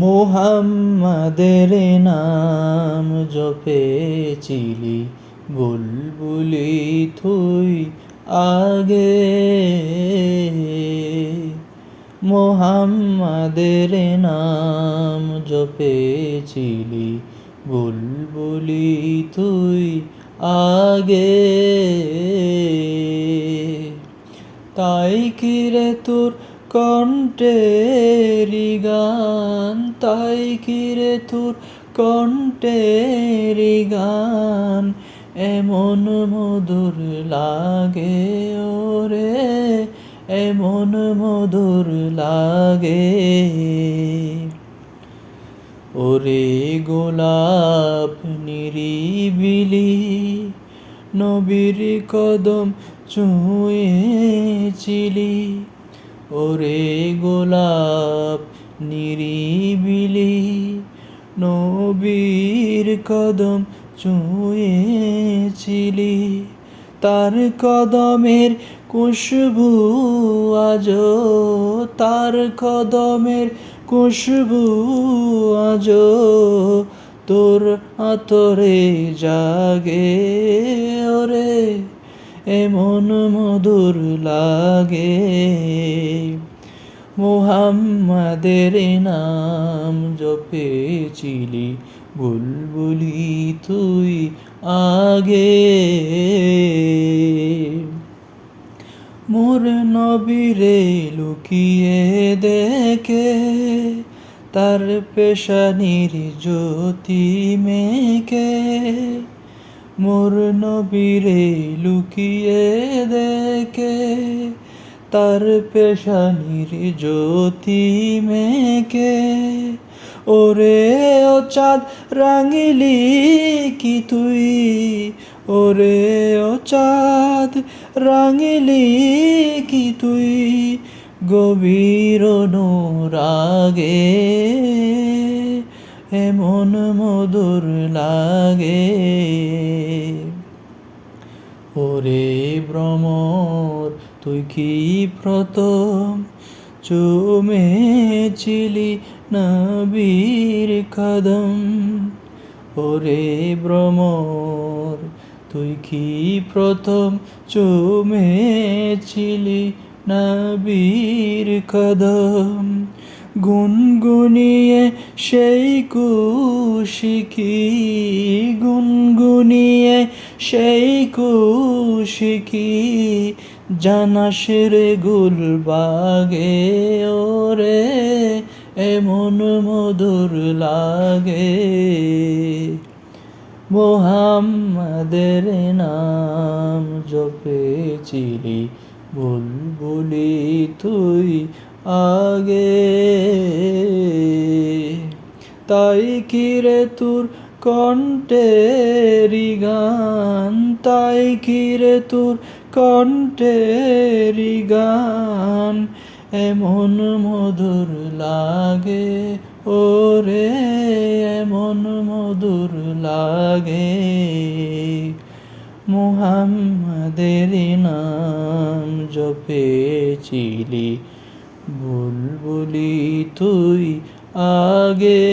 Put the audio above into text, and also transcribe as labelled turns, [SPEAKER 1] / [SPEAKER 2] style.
[SPEAKER 1] মোহাম্মদের নাম জপেছিলি বুলবুলি তুই আগে। মোহাম্মদের নাম জপেছিলি বুলবুলি তুই আগে। তাই কি রে তোর কণ্ঠেরি গান, তাই কি রে তোর কণ্ঠেরি গান এমন মধুর লাগে ওরে, এমন মধুর লাগে। ওরে গোলাপ নিরিবিলি নবীর কদম ছুঁয়েছিলি। ওরে গোলাপ নিরিবিলি নবীর কদম ছুঁয়েছিলি। তার কদমের খুশবু আজো, তার কদমের খুশবু আজো তোর আতরে জাগে ওরে, এমন মধুর লাগে। মোহাম্মদের নাম জপেছিলি বুলবুলি তুই আগে। মোর নবীরে লুকিয়ে দেখে তার পেশানির জ্যোতি মেকে। মোর নবীরে লুকিয়ে দেখে তার পেশানির জ্যোতি মেকে। ওরে ও চাঁদ রাঙিলি কি তুই, ওরে ও চাঁদ রাঙিলি কি তুই গভীর অনুরাগে, এমন মধুর লাগে। ওরে ভ্রমর তুই কি প্রথম চুমেছিলি নবীর কদম। ওরে ভ্রমর তুই কি প্রথম চুমেছিলি নবীর কদম। গুনগুনিয়ে সেই কুশিকি, গুনগুনিয়ে সেই কুশিকি জানাস রে গুলবাগে ওরে, এমন মধুর লাগে। মোহাম্মদের নাম জপেছিলি বুলবুলি তুই আগে। তাই কি রে তোর কণ্ঠেরি গান, তাই কি রে তোর কণ্ঠেরি গান এমন মধুর লাগে ওরে, এমন মধুর লাগে। মুহাম্মাদের নাম জপেছিলি বুলবুলি তুই আগে।